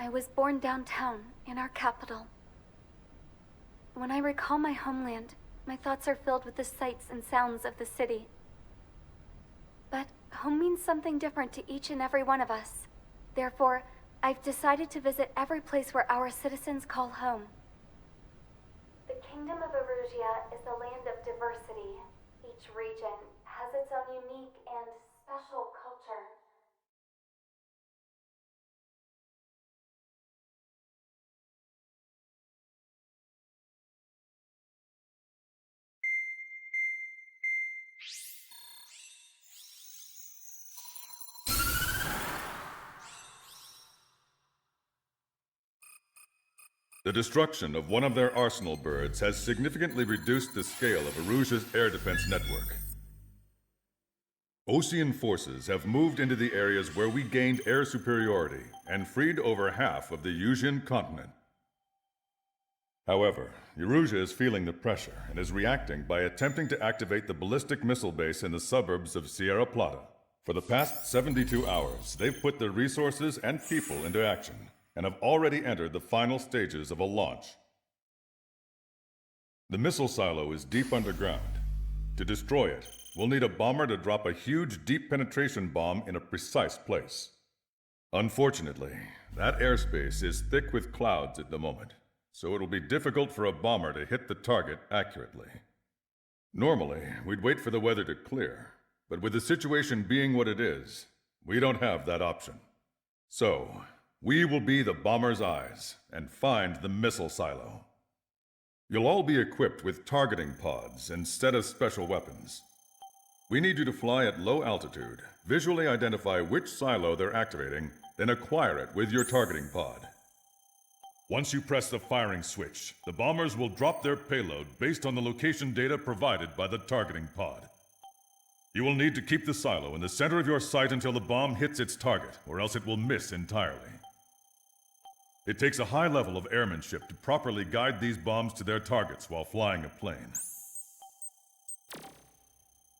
I was born downtown, in our capital. When I recall my homeland, my thoughts are filled with the sights and sounds of the city. But home means something different to each and every one of us. Therefore, I've decided to visit every place where our citizens call home. The Kingdom of Erusia is a land of diversity. Each region has its own unique and special culture. The destruction of one of their arsenal birds has significantly reduced the scale of Erusia's air defense network. Ocean forces have moved into the areas where we gained air superiority and freed over half of the Eusian continent. However, Erusia is feeling the pressure and is reacting by attempting to activate the ballistic missile base in the suburbs of Sierra Plata. For the past 72 hours, they've put their resources and people into action, and have already entered the final stages of a launch. The missile silo is deep underground. To destroy it, we'll need a bomber to drop a huge deep penetration bomb in a precise place. Unfortunately, that airspace is thick with clouds at the moment, so it'll be difficult for a bomber to hit the target accurately. Normally, we'd wait for the weather to clear, but with the situation being what it is, we don't have that option. So, we will be the bomber's eyes and find the missile silo. You'll all be equipped with targeting pods instead of special weapons. We need you to fly at low altitude, visually identify which silo they're activating, then acquire it with your targeting pod. Once you press the firing switch, the bombers will drop their payload based on the location data provided by the targeting pod. You will need to keep the silo in the center of your sight until the bomb hits its target, or else it will miss entirely. It takes a high level of airmanship to properly guide these bombs to their targets while flying a plane.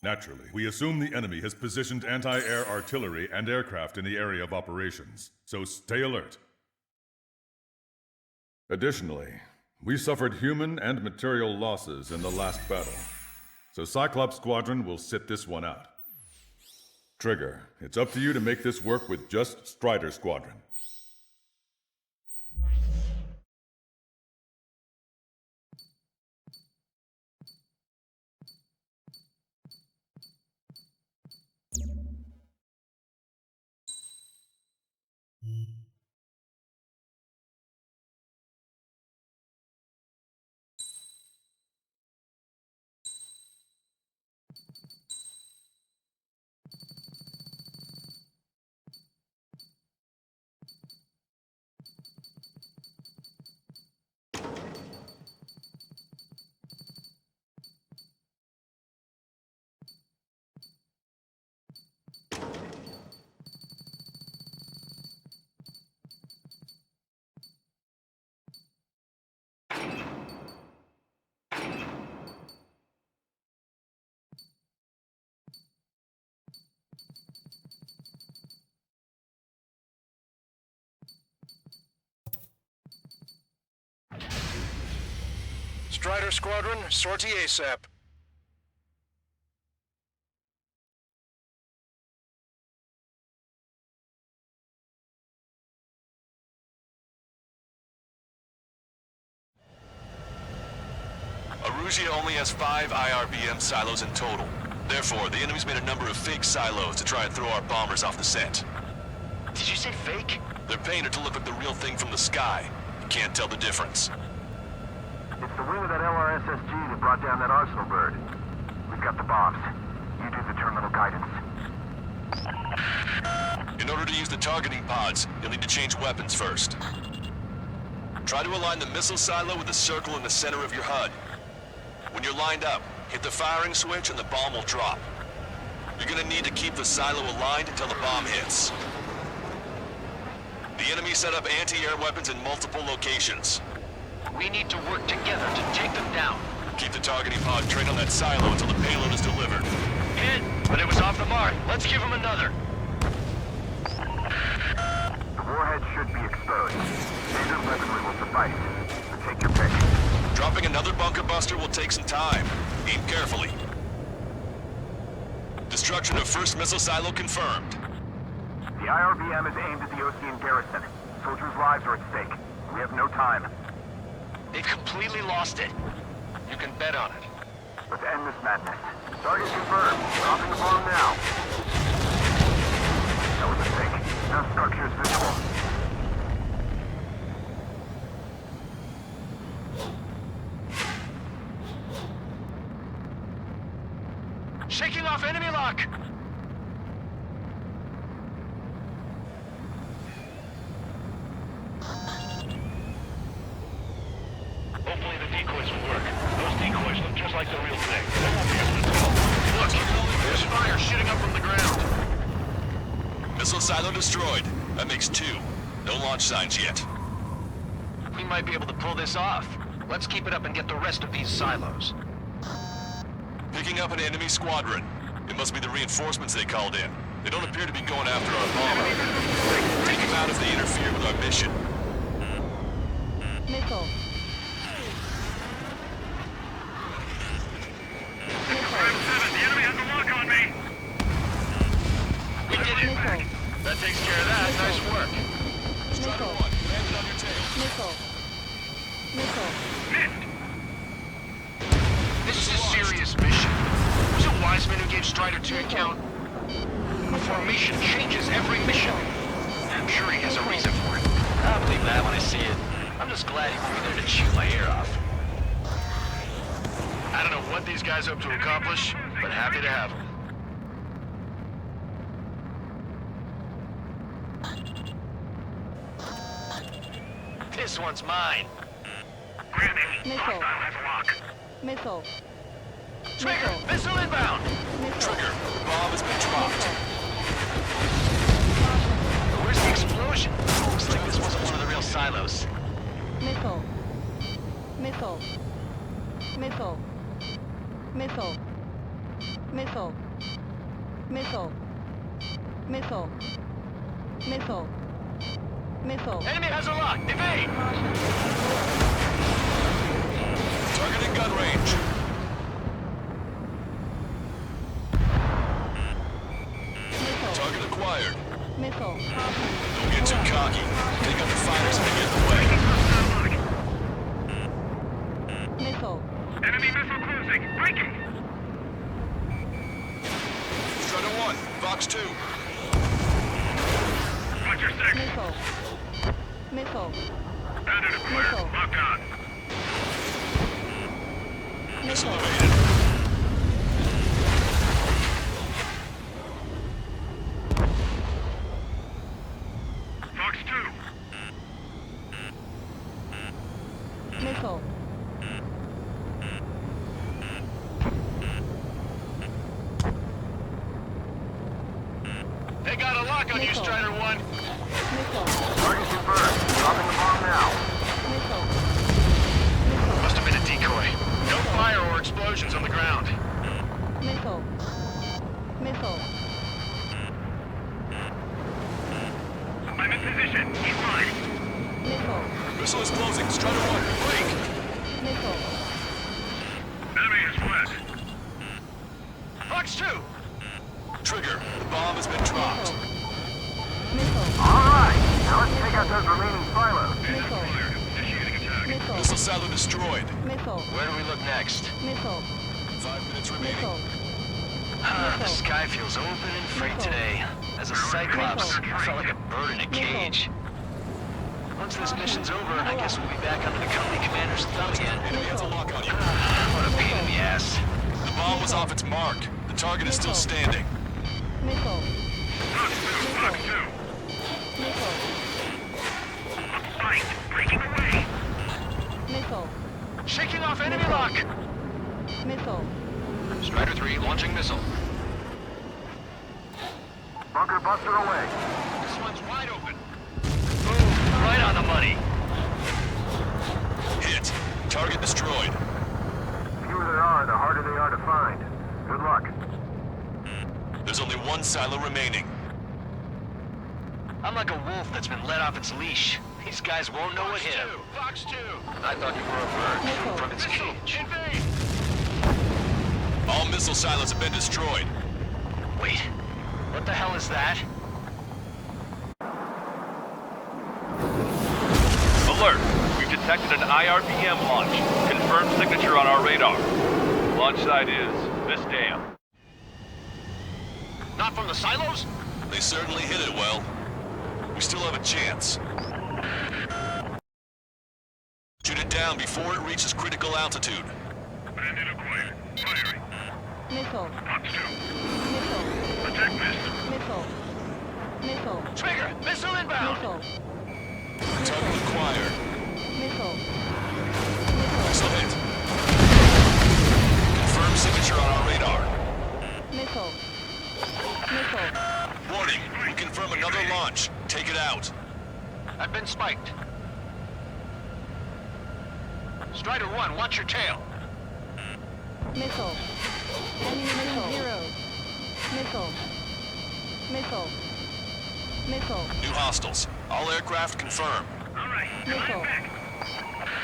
Naturally, we assume the enemy has positioned anti-air artillery and aircraft in the area of operations, so stay alert. Additionally, we suffered human and material losses in the last battle, so Cyclops Squadron will sit this one out. Trigger, it's up to you to make this work with just Strider Squadron. Strider Squadron, sortie ASAP. Erusia only has 5 IRBM silos in total. Therefore, the enemy's made a number of fake silos to try and throw our bombers off the scent. Did you say fake? They're painted to look like the real thing from the sky. You can't tell the difference. It's the wing of that LRSSG that brought down that arsenal bird. We've got the bombs. You do the terminal guidance. In order to use the targeting pods, you'll need to change weapons first. Try to align the missile silo with the circle in the center of your HUD. When you're lined up, hit the firing switch and the bomb will drop. You're gonna need to keep the silo aligned until the bomb hits. The enemy set up anti-air weapons in multiple locations. We need to work together to take them down. Keep the targeting pod trained on that silo until the payload is delivered. Hit, but it was off the mark. Let's give him another. The warhead should be exploded. exposed. Standard weaponry will suffice. So take your pick. Dropping another bunker buster will take some time. Aim carefully. Destruction of first missile silo confirmed. The IRBM is aimed at the Ocean garrison. Soldiers' lives are at stake. We have no time. They've completely lost it. You can bet on it. Let's end this madness. Target confirmed. Dropping the bomb now. That was a mistake. Now structure's visual. Shaking off enemy lock! Hopefully the decoys will work. Those decoys look just like the real thing. They won't be able to tell. Look! There's fire shooting up from the ground. Missile silo destroyed. That makes 2. No launch signs yet. We might be able to pull this off. Let's keep it up and get the rest of these silos. Picking up an enemy squadron. It must be the reinforcements they called in. They don't appear to be going after our bomber. Take them out if they interfere with our mission. Missile. The enemy has a lock on me! We did it! Missile. That takes care of that. Nice work. Strider 1, landed on your tail. Missile. Missile. This is a serious mission. Was it Wiseman who gave Strider 2 a count? A formation changes every mission. I'm sure he has a reason for it. I'll believe that when I see it. I'm just glad he won't be there to chew my ear off. I don't know what these guys hope to accomplish, but happy to have them. This one's mine. Missile. Missile. Trigger, missile inbound. Trigger, the bomb has been dropped. Where's the explosion? Looks like this wasn't one of the real silos. Missile. Missile. Missile. Missile. Missile. Missile. Missile. Missile. Missile. Enemy has a lock. Evade. Target in gun range. Missile. Target acquired. Missile. Don't get too cocky. Take out the fighters and get in the way. Missile. Enemy missile closing. Breaking. Strider 1, Fox 2. Watch your six. Missile. Missile. Bandit acquired. Missile. Locked on. Missile Missile. evaded. Fox 2. Missile. They got a lock on you, Missile. Strider 1. Missile. Target confirmed. Dropping the bomb now. Missile. Must have been a decoy. No fire or explosions on the ground. Missile. Missile. I'm in position. He's mine. Missile. Missile is closing. Strider 1, break. Missile. Enemy is fled. Fox 2. Trigger, the bomb has been dropped. Missile. All right. Now let's take out those remaining silos. Missile. Initiating attack. Missile. Missile silo destroyed. Missile. Where do we look next? Missile. 5 minutes remaining. Missile. The sky feels open and free today. As a Cyclops, I felt like a bird in a cage. Once this mission's over, I guess we'll be back under the company commander's thumb again. Enemy has a lock on you. What a pain in the ass. The bomb was off its mark. The target is still standing. Missile. Fox 2. Missile. Fight. Breaking away. Missile. Shaking off enemy lock. Missile. Strider 3 launching missile. Bunker buster away. This one's wide open. Boom. Right on the money. Hit. Target destroyed. The fewer there are, the harder they are to find. Good luck. There's only one silo remaining. I'm like a wolf that's been let off its leash. These guys won't know what hit him. Fox 2! I thought you were a bird Missile. from its cage. Invade! All missile silos have been destroyed. Wait, what the hell is that? Alert! We've detected an IRBM launch. Confirmed signature on our radar. Launch site is this dam. Not from the silos? They certainly hit it well. We still have a chance. Shoot it down before it reaches critical altitude. Bandit acquired. Firing. Missile. Fox 2. Missile. Attack missed. Missile. Missile. Trigger, missile inbound! Missile. Target acquired. Missile. Missile hit. Confirmed signature on our radar. Missile. Missile. Warning, we confirm another launch. Take it out. I've been spiked. Strider 1, watch your tail. Missile. Ammunition zero. Missile. Missile. Missile. New hostiles. All aircraft confirmed. Alright, Missile.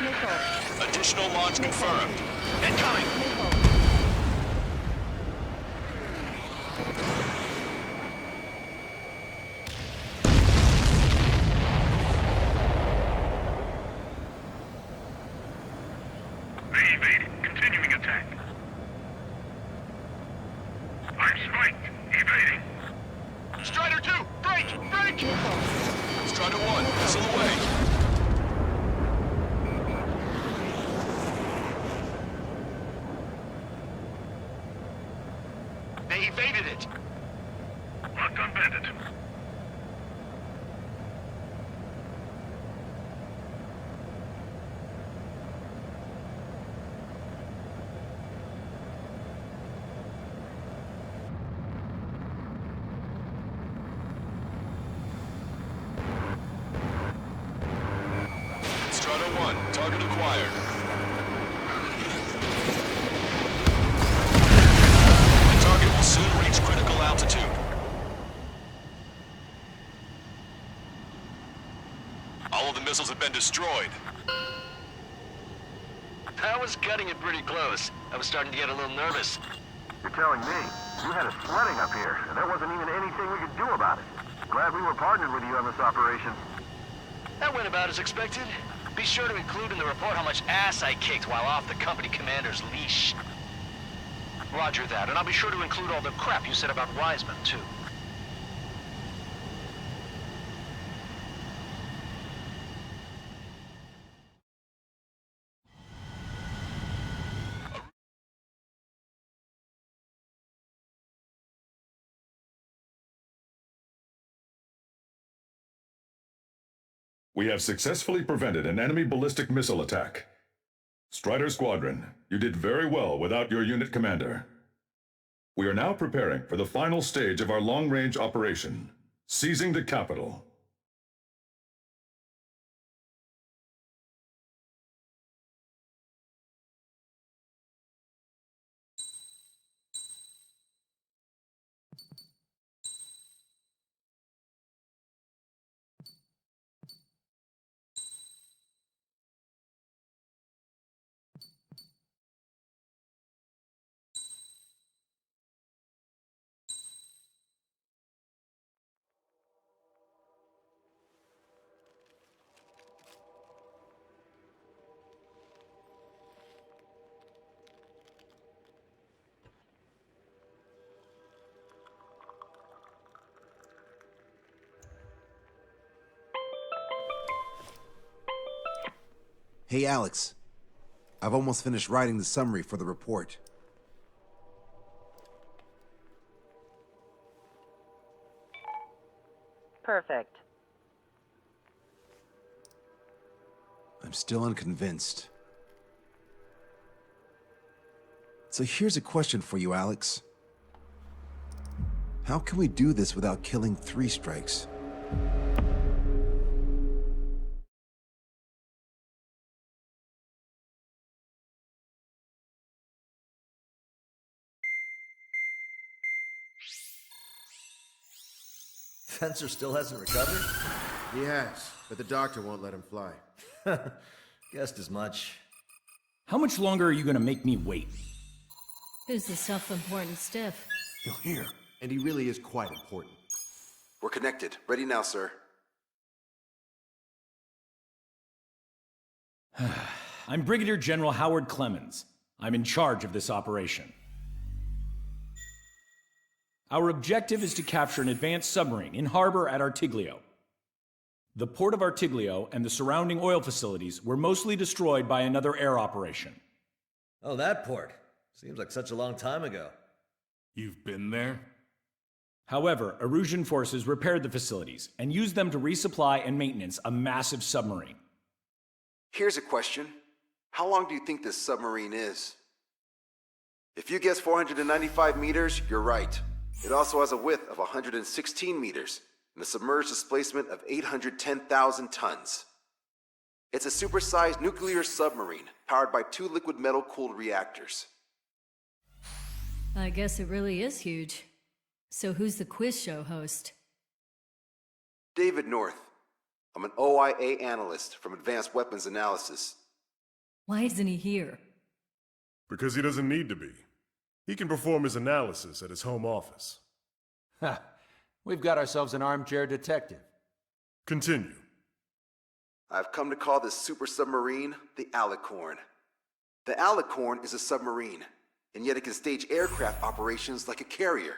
Missile. Additional launch confirmed. Incoming! Missile. They evaded. Continuing attack. I'm spiked. Evading. Strider 2, break! Break! Missile. Strider 1, missile away. They evaded it. Locked on bandit. Strider 1, target acquired. The target will soon reach critical altitude. All of the missiles have been destroyed. That was cutting it pretty close. I was starting to get a little nervous. You're telling me you had us sweating up here, and there wasn't even anything we could do about it. Glad we were partnered with you on this operation. That went about as expected. Be sure to include in the report how much ass I kicked while off the company commander's leash. Roger that, and I'll be sure to include all the crap you said about Wiseman, too. We have successfully prevented an enemy ballistic missile attack. Strider Squadron, you did very well without your unit commander. We are now preparing for the final stage of our long-range operation, seizing the capital. Hey, Alex. I've almost finished writing the summary for the report. Perfect. I'm still unconvinced. So here's a question for you, Alex. How can we do this without killing 3 strikes? Fencer still hasn't recovered? He has, but the doctor won't let him fly. Guessed as much. How much longer are you gonna make me wait? Who's the self-important stiff? You'll hear. And he really is quite important. We're connected. Ready now, sir. I'm Brigadier General Howard Clemens. I'm in charge of this operation. Our objective is to capture an advanced submarine in harbor at Artiglio. The port of Artiglio and the surrounding oil facilities were mostly destroyed by another air operation. Oh, that port. Seems like such a long time ago. You've been there? However, Erusian forces repaired the facilities and used them to resupply and maintenance a massive submarine. Here's a question. How long do you think this submarine is? If you guess 495 meters, you're right. It also has a width of 116 meters and a submerged displacement of 810,000 tons. It's a supersized nuclear submarine powered by 2 liquid metal-cooled reactors. I guess it really is huge. So who's the quiz show host? David North. I'm an OIA analyst from Advanced Weapons Analysis. Why isn't he here? Because he doesn't need to be. He can perform his analysis at his home office. Ha! We've got ourselves an armchair detective. Continue. I've come to call this super submarine the Alicorn. The Alicorn is a submarine, and yet it can stage aircraft operations like a carrier.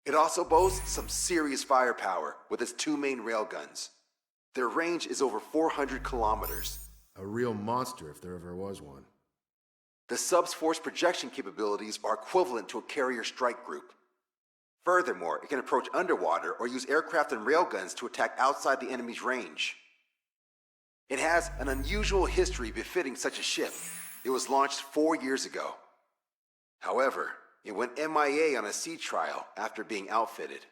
It also boasts some serious firepower with its 2 main railguns. Their range is over 400 kilometers. A real monster if there ever was one. The sub's force projection capabilities are equivalent to a carrier strike group. Furthermore, it can approach underwater or use aircraft and railguns to attack outside the enemy's range. It has an unusual history befitting such a ship. It was launched 4 years ago. However, it went MIA on a sea trial after being outfitted.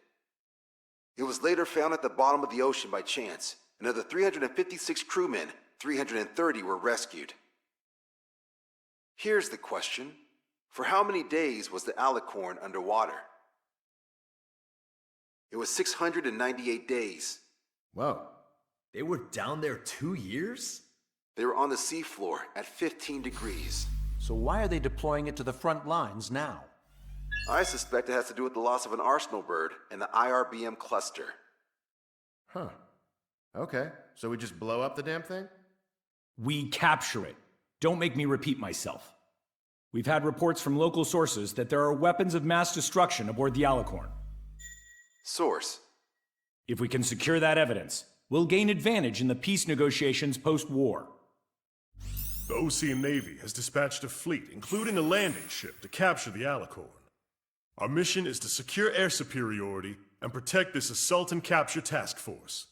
It was later found at the bottom of the ocean by chance, and of the 356 crewmen, 330 were rescued. Here's the question. For how many days was the Alicorn underwater? It was 698 days. Whoa. They were down there 2 years? They were on the seafloor at 15 degrees. So why are they deploying it to the front lines now? I suspect it has to do with the loss of an arsenal bird and the IRBM cluster. Huh. Okay, so we just blow up the damn thing? We capture it. Don't make me repeat myself. We've had reports from local sources that there are weapons of mass destruction aboard the Alicorn. Source. If we can secure that evidence, we'll gain advantage in the peace negotiations post-war. The Ocean Navy has dispatched a fleet, including a landing ship, to capture the Alicorn. Our mission is to secure air superiority and protect this assault and capture task force.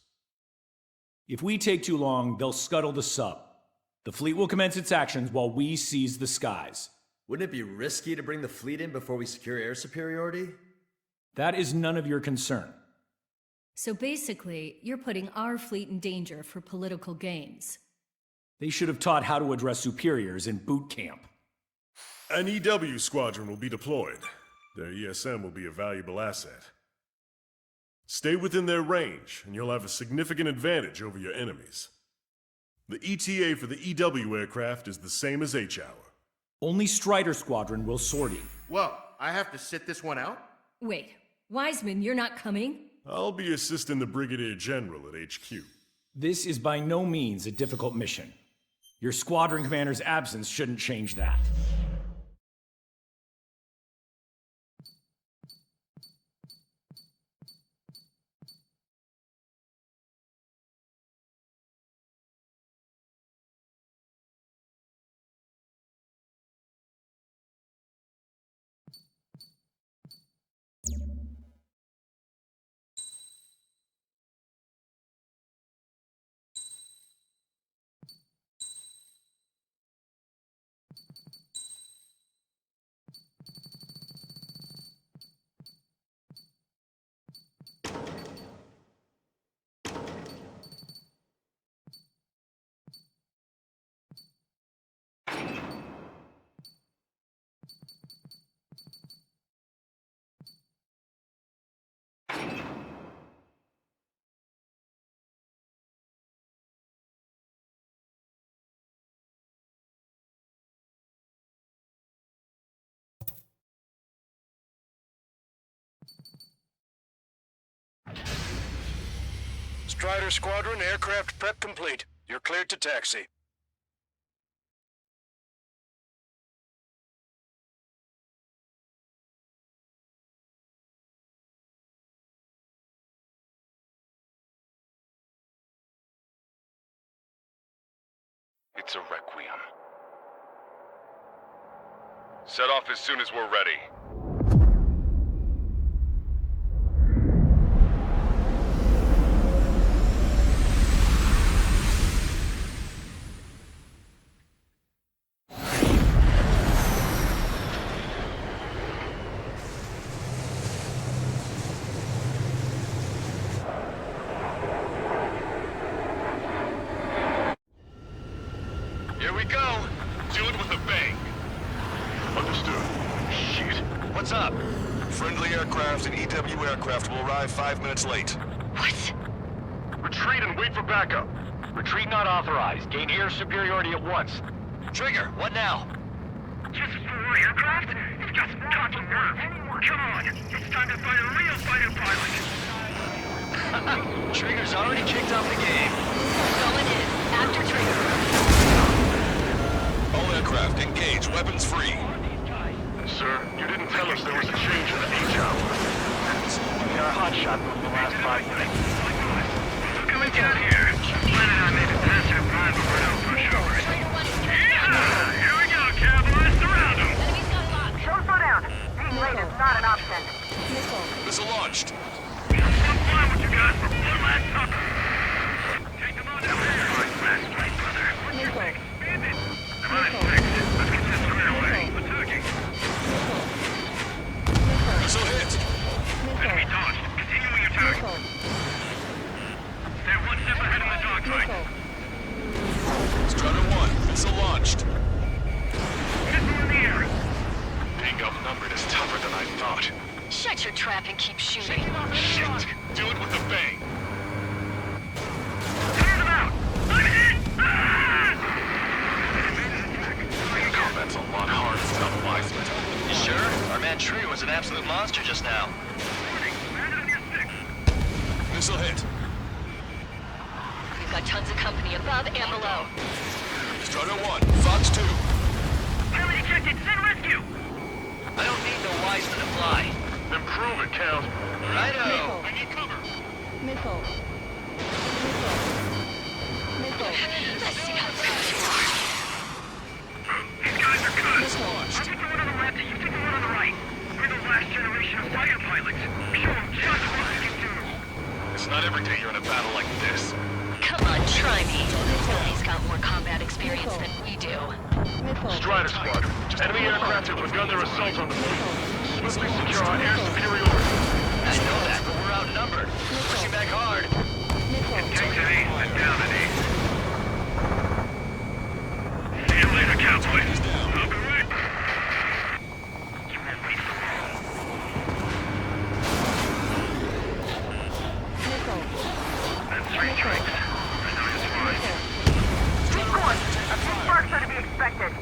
If we take too long, they'll scuttle the sub. The fleet will commence its actions while we seize the skies. Wouldn't it be risky to bring the fleet in before we secure air superiority? That is none of your concern. So basically, you're putting our fleet in danger for political gains. They should have taught how to address superiors in boot camp. An EW squadron will be deployed. Their ESM will be a valuable asset. Stay within their range, and you'll have a significant advantage over your enemies. The ETA for the EW aircraft is the same as H-hour. Only Strider Squadron will sortie. Whoa, I have to sit this one out? Wait, Wiseman, you're not coming? I'll be assisting the Brigadier General at HQ. This is by no means a difficult mission. Your squadron commander's absence shouldn't change that. Strider Squadron, aircraft prep complete. You're cleared to taxi. It's a requiem. Set off as soon as we're ready. Here we go. Do it with a bang. Understood. Shit. What's up? Friendly aircraft and EW aircraft will arrive 5 minutes late. What? Retreat and wait for backup. Retreat not authorized. Gain air superiority at once. Trigger, what now? Just 4 aircraft? You've just got to nerve. Come on, it's time to find a real fighter pilot. Trigger's already kicked off the game. Going in. After trigger. All aircraft, engage, weapons free. Sir, you didn't tell us there was a change in the H hour. We are hotshot for the last 5 minutes. Look how we got here. Planning on maybe passing a prime before no pushovers. Yeah! Here we go, cowboys. Surround them. Don't slow down. Being late is not an option. Missile launched. I'm fine with you guys for one last tuck. Take them on down there. Last night, brother. What's your pick? Bandit. Come on, fixed. Let's get this squared away. Attacking. Missile hit. Enemy dodged. Continuing attack. They're one step ahead in the dogfight. Strider 1, missile launched. Missile in the air. Being outnumbered is tougher than I thought. Shut your trap and keep shooting. Shit! Do it with a bang. Clear them out. I'm hit. Combat's a lot harder without Wiseman. You sure? Our man Trigger was an absolute monster just now. Missile hit. We've got tons of company above and below. Strider 1, Fox 2. Pilot ejected. Send rescue. I don't need no Wiseman to fly. Then prove it, Count. Righto. I need cover. Missile. Let's see how good you are. These guys are good. Missile launched. I'll take the one on the left and you take the one on the right. We're the last generation of fighter pilots. Show them just what we can do. It's not every day you're in a battle like this. Come on, try me. Nobody's got more combat experience than we do. Strider Squadron. Enemy aircraft have begun their assault on the moon. Swiftly secure our air superiority. I know that, but we're outnumbered. Pushing back hard. Takes an ace and down an ace. See you later, cowboy. I'll be right back. You won't beat them all. That's 3 strikes. I know it's fine. Keep going. A few sparks are to be expected.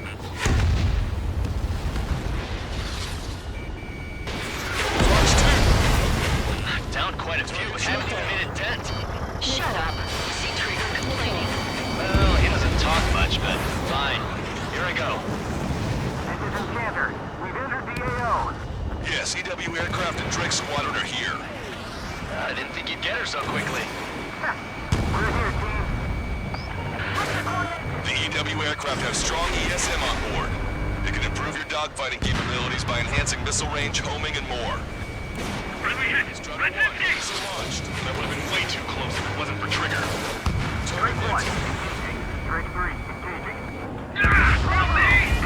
Down quite a few, but haven't even made a dent. Shut up. See Trigger complaining. Well, he doesn't talk much, but fine. Here I go. This is Enchanter. We've entered the AO. Yes, EW aircraft and Drake Squadron are here. I didn't think you'd get her so quickly. We're here, team. The EW aircraft have strong ESM on board. It can improve your dogfighting capabilities by enhancing missile range, homing, and more. Where do we hit? Strider Let's 1, hit. missile launched. That would have been way too close if it wasn't for Trigger. Drake 1, engaging. Drake 3, engaging. Roll me!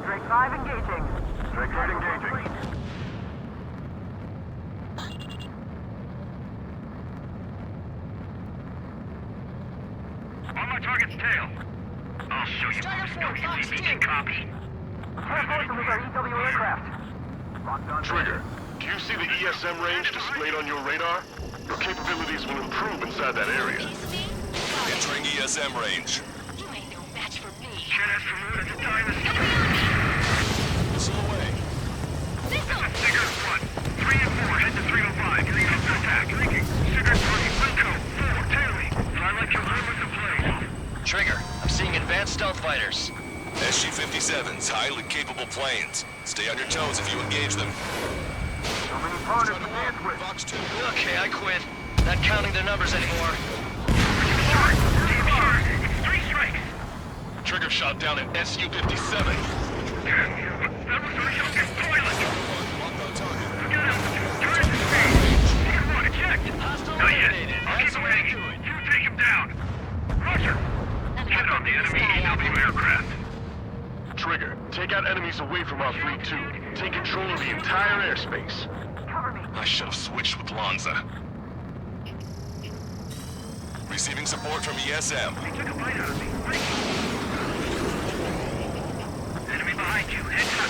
Drake 5, engaging. Drake 8, engaging. On my target's tail. I'll show you who's no easy copy. Transformation with our EW aircraft. Locked on. Trigger, do you see the ESM range displayed on your radar? Your capabilities will improve inside that area. Entering ESM range. You ain't no match for me. Can't ask for more than to die in the sky. Missile away. This is Digger. planes. Stay on your toes if you engage them. So many partners to dance with. Fox 2. Okay, I quit. Not counting their numbers anymore. Team here. It's 3 strikes. Trigger shot down at SU-57. That was our youngest toilet. Forget altitude. Turn to speed. Tier 1 eject. Not yet. I'll keep him hanging. You take him down. Roger. Get on the enemy EW aircraft. Trigger, take out enemies away from our fleet too. Take control of the entire airspace. Cover me. I should have switched with Lanza. Receiving support from ESM. They took a bite out of me. Enemy behind you. Heads up.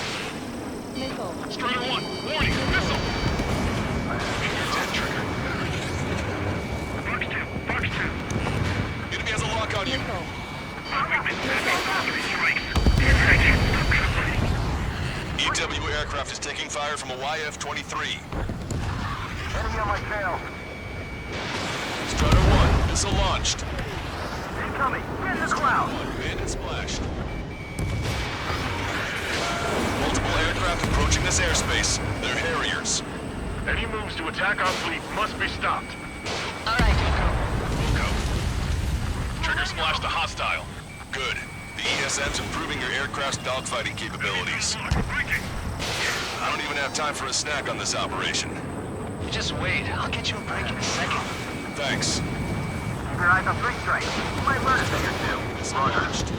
Missile. Strider 1, warning, missile! You're dead, Trigger. Fox 2. Enemy has a lock on you. Missile. We've been tapping all 3 strikes. 10 seconds. EW aircraft is taking fire from a YF-23. Enemy on my tail. Strider 1, missile launched. Incoming. In the cloud. Bandit splashed. Multiple aircraft approaching this airspace. They're Harriers. Any moves to attack our fleet must be stopped. All right, Go. Trigger splashed a hostile. Good. The ESM's improving your aircraft's dogfighting capabilities. I don't even have time for a snack on this operation. You just wait. I'll get you a break in a second. Thanks. Keep your eyes on 3 strikes. You might learn a thing or two. Missile launched.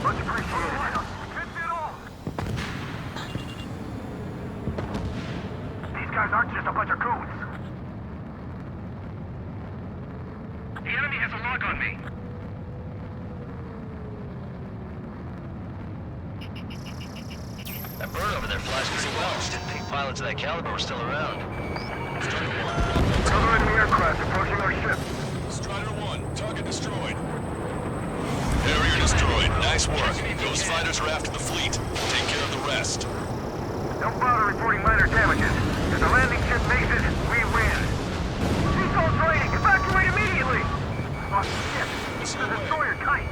Much appreciated. Fits it all. These guys aren't just a bunch of goons. The enemy has a lock on me. That bird over there flies pretty well. Didn't think pilots of that caliber were still around. Another enemy aircraft approaching our ship. Strider 1, target destroyed. Harrier destroyed. Nice work. Those fighters are after the fleet. Take care of the rest. Don't bother reporting minor damages. If the landing ship makes it, we win. Seagull's raining. Evacuate immediately. Lost the ship. The destroyer tight.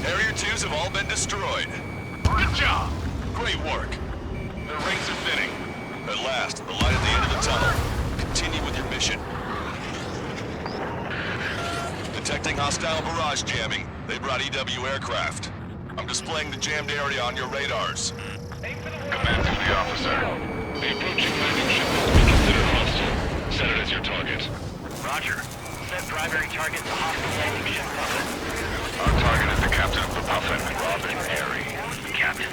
Harrier 2s have all been destroyed. Good job. Great work. Their ranks are thinning. At last, the light at the end of the tunnel. Continue with your mission. Detecting hostile barrage jamming. They brought EW aircraft. I'm displaying the jammed area on your radars. Command to the officer. The approaching landing ship must be considered hostile. Set it as your target. Roger. Set primary target to hostile landing ship. Our target is the captain of the Puffin, Robin Airy. Captain.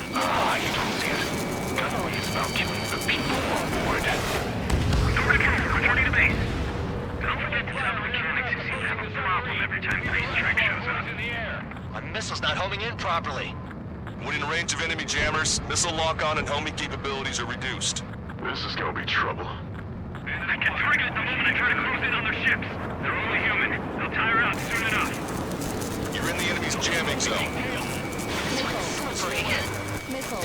You don't see it. Gunnery is about killing the people on board. Returning to base. Don't forget to tell the mechanics who seem to have a problem every time Priest Trek shows up. My missile's not homing in properly. When in range of enemy jammers, missile lock-on and homing capabilities are reduced. This is gonna be trouble. I can target it the moment I try to close in on their ships. They're only human. They'll tire out soon enough. You're in the enemy's jamming zone. Missile. Missile. Missile.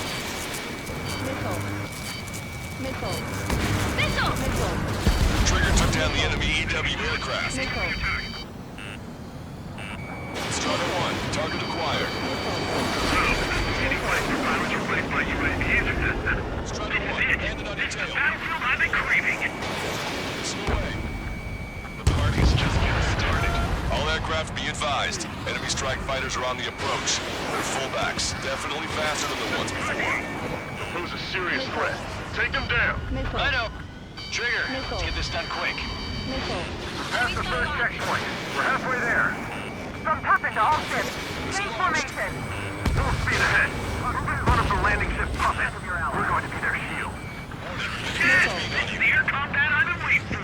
Missile. Missile! Missile. Trigger took down the enemy EW aircraft. Missile. Strider 1, target acquired. Strider 1, landed on your tail. Battlefield I've been craving. Missile away. The party's just getting started. All aircraft be advised. Enemy strike fighters are on the approach. They're fullbacks, definitely faster than the ones before. Pose a serious threat. Take them down. Missile. I know. Trigger. Missile. Let's get this done quick. Missile. Past the third checkpoint. We're halfway there. Some Puffin to all ships. Change formation. Full speed ahead. Run up the landing ship Puffin. We're going to be their shield. Yes, this is the air combat I've been waiting for.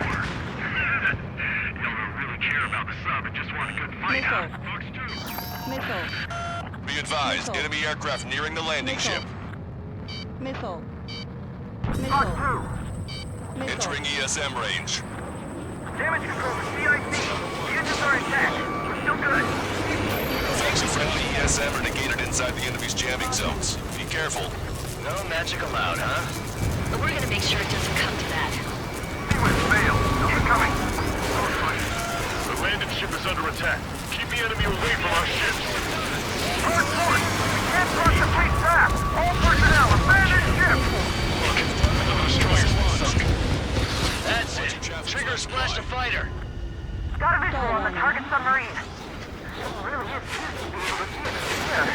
Y'all don't really care about the sub and just want a good fight, huh? Fox 2. Missile. Be advised, Missile. enemy aircraft nearing the landing ship. Missile. Fox Missile. 2. Missile. Entering ESM range. Damage control to CIC. The engines are intact. We're still good. Effects of friendly ESM are negated inside the enemy's jamming zones. Be careful. No magic allowed, huh? But we're gonna make sure it doesn't come to that. Sequence failed. Keep coming. The landing ship is under attack. Keep the enemy away from our ships. Hard force. Can't cross the fleet fast! All personnel, abandon ship! Look, the destroyer's been sunk. That's it. Trigger splashed a fighter. Got a visual on the target submarine. It really is cute to be able to see it from here.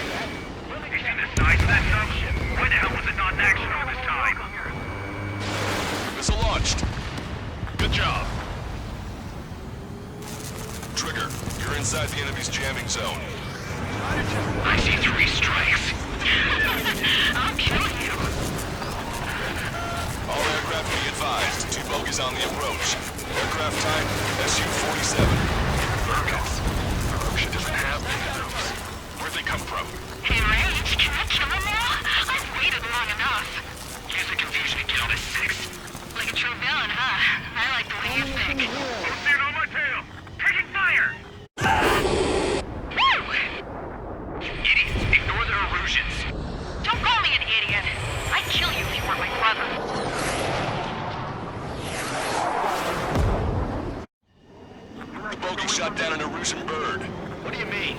You see the size of that subship? Why the hell was it not in action all this time? Missile launched. Good job. Trigger, you're inside the enemy's jamming zone. I see 3 strikes. I'll kill you. All aircraft be advised. 2 bogies on the approach. Aircraft type Su-47. Virgos. Russia doesn't have many of those. Where'd they come from? Hey, Rage, can I kill him now? I've waited long enough. Use the confusion to get on his 6. Like a true villain, huh? I like the way you think. Don't see it on my tail. Taking fire! Woo! Idiots, ignore their illusions. Don't call me an idiot. I'd kill you if you weren't my brother. Bogey shot down an Erusian bird. What do you mean?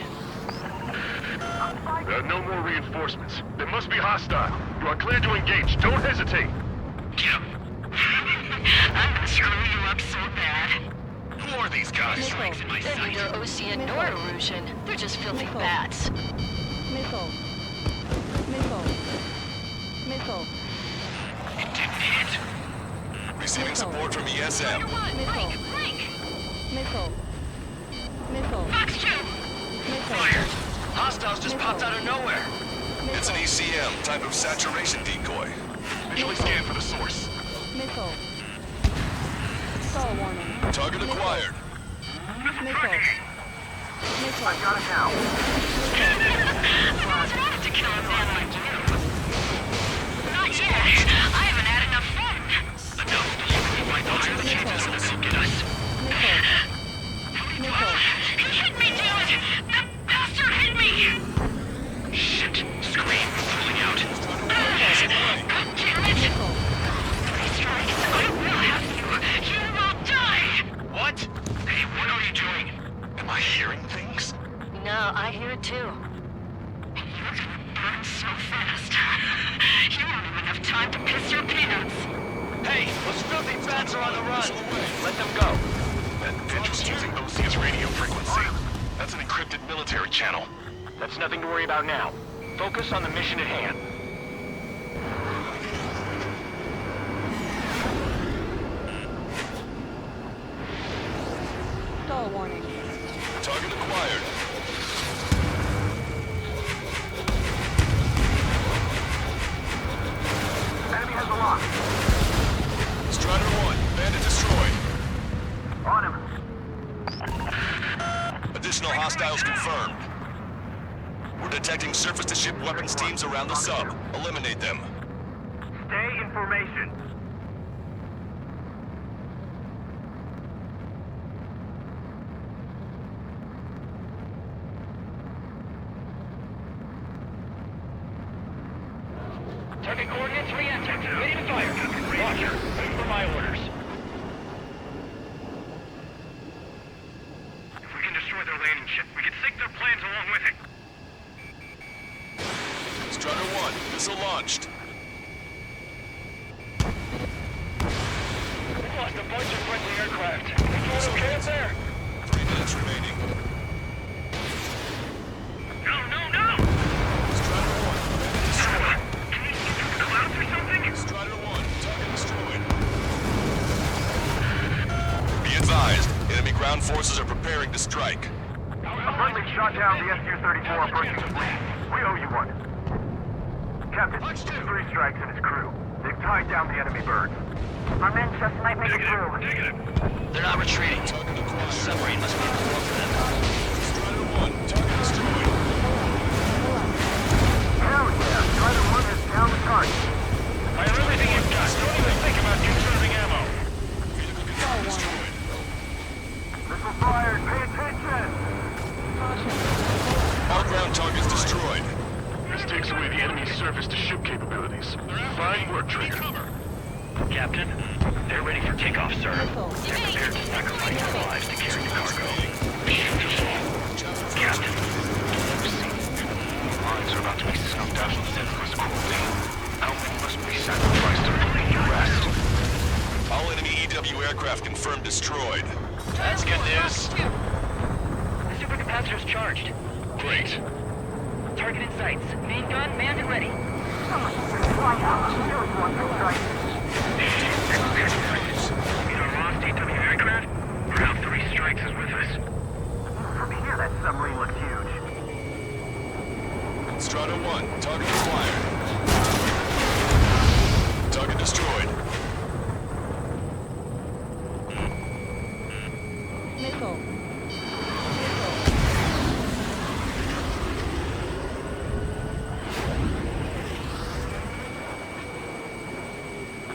There are no more reinforcements. They must be hostile. You are clear to engage. Don't hesitate. Get him. I'm gonna screw you up so bad. Who are these guys? Strikes in my They're sight. neither Ocean nor Erusian. They're just filthy Missile. bats. Missile. Missile. Missile. It didn't hit. Receiving support from ESM. Missile. Missile. Missile. Fox 2! Missile. Fired. Hostiles just popped out of nowhere. It's an ECM, type of saturation decoy. Visually scan for the source. Missile. Stall warning. Target acquired. Missile. Missile. I got it now. I've always wanted to kill a man like you. Not yet. I haven't had enough fun. Enough. The higher the chances will get us. Missile. Missile. He hit me, damn it! That bastard hit me! Shit. Scream. Pulling out. God damn it! Missile. 3 strikes. I will have you. You will die! What? Hey, what are you doing? Am I hearing things? No, I hear it too. You're gonna burn so fast. You won't even have time to piss your peanuts. Hey, those filthy bats are on the run. Let them go. That bitch was using OC's radio frequency. That's an encrypted military channel. That's nothing to worry about now. Focus on the mission at hand. Stall warning. Target acquired. Enemy has a lock. Strider 1, bandit destroyed. On him. Additional hostiles confirmed. We're detecting surface-to-ship weapons teams around the sub. Eliminate them. Stay in formation. Target coordinates re-entered. Ready to fire. Roger. Wait for my orders. If we can destroy their landing ship, we can sink their planes along with it. Strider 1, missile launched. We lost a bunch of friendly aircraft. You doing okay up there? 3 minutes remaining. No, no, no! Strider 1, bandit destroyed. Can you see through the clouds or something? Strider 1, target destroyed. Be advised, enemy ground forces are preparing to strike. A friendly shot down the Su-34 approaching the fleet. We owe you one. Captain, 3 strikes and his crew. They've tied down the enemy birds. Our men just might make it through. They're not retreating. Target acquired. Submarine must be below them. Strider 1, target destroyed. Hell yeah, Strider 1 is down the target. Fire everything you've got. Don't even think about conserving ammo. Vehicle control destroyed. Missile fired, pay attention! All ground targets destroyed. This takes away the enemy's surface-to-ship capabilities. Fine work, Trigger. Captain, they're ready for takeoff, sir. Missile. They're prepared to sacrifice their lives to carry the cargo. Beautiful. Captain, lines are about to be Doesn't senseless cruelty. How many must be sacrificed to put you rest? All enemy EW aircraft confirmed destroyed. That's good news. The supercapacitor's charged. Great. Target in sights. Main gun manned and ready. In our lost EW aircraft, Ground 3 Strikes is with us. From here, that submarine looks huge. Strata 1, target acquired. Target destroyed. Missile.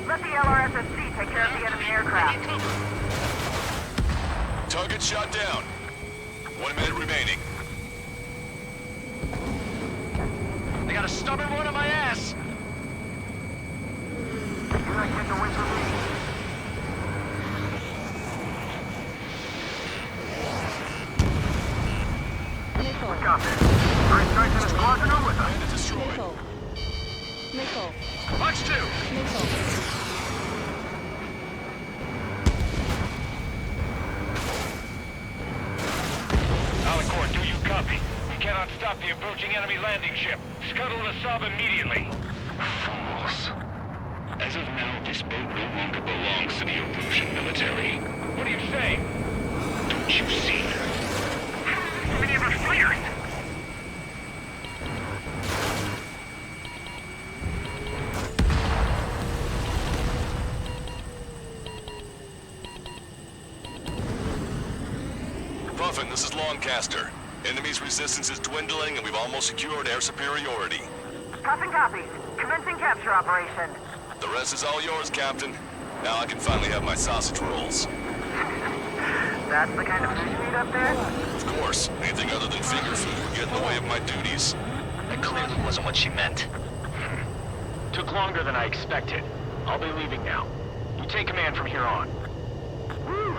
Let the LRSSC take care of the enemy aircraft. Target shot down. 1 minute remaining. They got a stubborn one on my ass. You're not getting away from me. Missile. Got this. Three strikes in a squadron are with us. Planet destroyed. Missile. Missile. Watch 2. Missile. Alicorn, do you copy? We cannot stop the approaching enemy landing ship. Scuttle the sub immediately. Fools. As of now, this boat no longer belongs to the Erusian military. What are you saying? Don't you see? How many of our fighters? Puffin, this is Longcaster. Enemy's resistance is dwindling and we've almost secured air superiority. Puffin copies. Commencing capture operation. The rest is all yours, Captain. Now I can finally have my sausage rolls. That's the kind of food you eat up there? Of course, anything other than finger food would get in the way of my duties. That clearly wasn't what she meant. Took longer than I expected. I'll be leaving now. You take command from here on. Woo.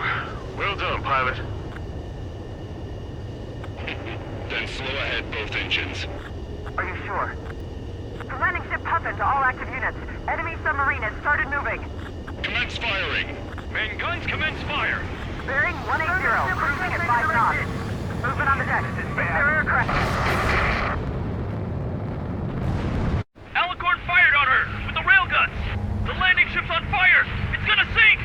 Well done, pilot. Then slow ahead both engines. Are you sure? The landing ship Puffin to all active units. Enemy submarine has started moving. Commence firing. Main guns commence fire. Bearing 180, cruising at 5 knots. Movement on the deck. It's their aircraft. Alicorn fired on her with the railgun. The landing ship's on fire. It's gonna sink.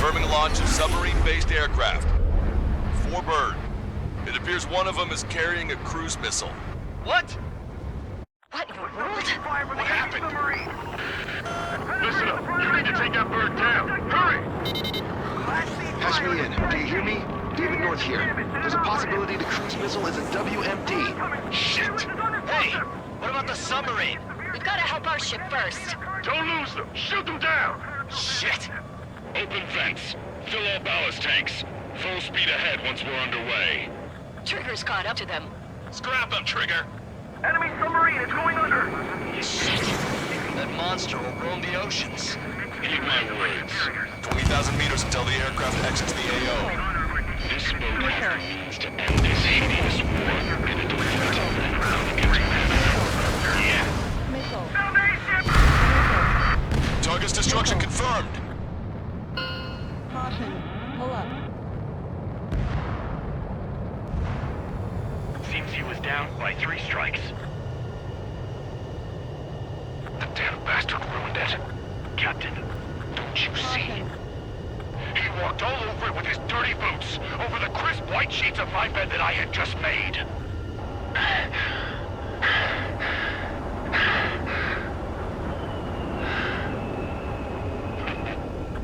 Confirming launch of submarine-based aircraft. 4 bird. It appears one of them is carrying a cruise missile. What? What in the world? What happened? Listen up. You need to take that bird down. Hurry! Patch me in. Do you hear me? David North here. There's a possibility the cruise missile is a WMD. Shit! Hey, what about the submarine? We've got to help our ship first. Don't lose them. Shoot them down. Shit! Open vents. Fill all ballast tanks. Full speed ahead once we're underway. Trigger's caught up to them. Scrap them, Trigger. Enemy submarine is going under. Shit! That monster will roam the oceans. Heed my words. 20,000 meters until the aircraft exits the AO. This boat has the means to end this hideous war in a definitive and elegant manner. Yeah. Missile. Target's destruction confirmed. Caution. Pull up. Seems he was down by 3 strikes. The damn bastard ruined it. Captain, Don't you see? Caution. he walked all over it with his dirty boots, over the crisp white sheets of my bed that I had just made.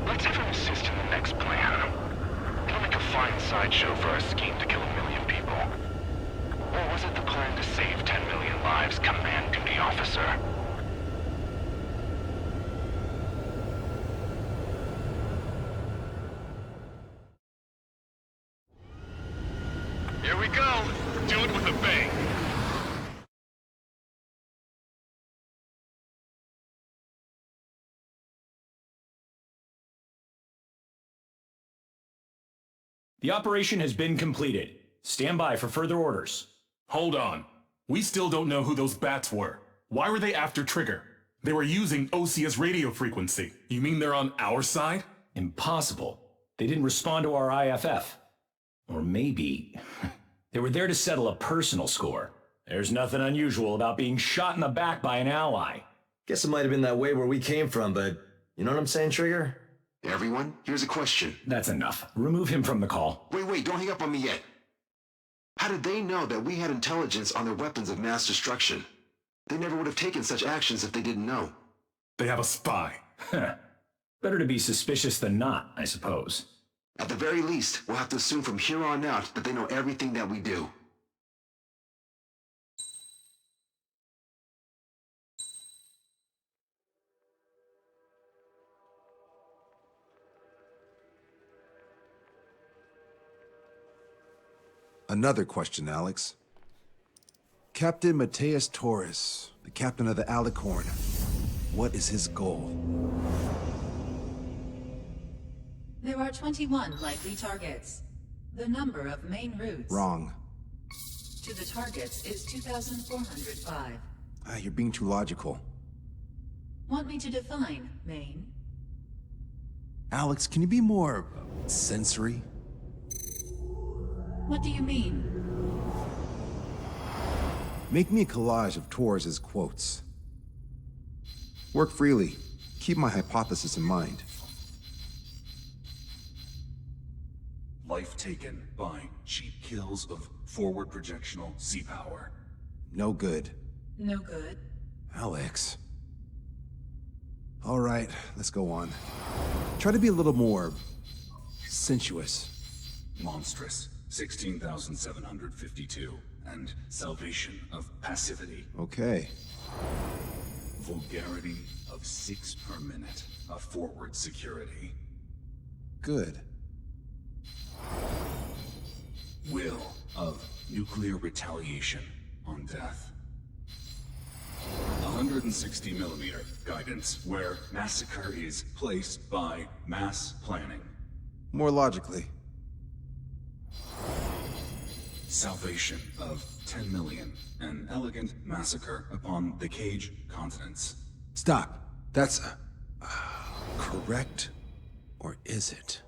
Let's have him assist in the next plan. It'll make a fine sideshow for our scheme to kill 1 million people. Or was it the plan to save 10 million lives, command duty officer? Here we go. Do it with a bang. The operation has been completed. Stand by for further orders. Hold on. We still don't know who those bats were. Why were they after Trigger? They were using Osea's radio frequency. You mean they're on our side? Impossible. They didn't respond to our IFF. Or maybe they were there to settle a personal score. There's nothing unusual about being shot in the back by an ally. Guess it might have been that way where we came from, but you know what I'm saying, Trigger? Everyone, here's a question. That's enough. Remove him from the call. Wait, don't hang up on me yet. How did they know that we had intelligence on their weapons of mass destruction? They never would have taken such actions if they didn't know. They have a spy. Better to be suspicious than not, I suppose. At the very least, we'll have to assume from here on out that they know everything that we do. Another question, Alex. Captain Mateus Torres, the captain of the Alicorn. What is his goal? There are 21 likely targets. The number of main routes Wrong. to the targets is 2,405. You're being too logical. Want me to define main? Alex, can you be more sensory? What do you mean? Make me a collage of Torres's quotes. Work freely. Keep my hypothesis in mind. Life taken by cheap kills of forward projectional sea power. No good. No good. Alex. All right, let's go on. Try to be a little more sensuous. Monstrous, 16,752. And salvation of passivity. Okay. Vulgarity of 6 per minute of forward security. Good. Will of nuclear retaliation on death. 160 millimeter guidance where massacre is placed by mass planning. More logically. Salvation of 10 million. An elegant massacre upon the Cage continents. Stop. That's correct, or is it?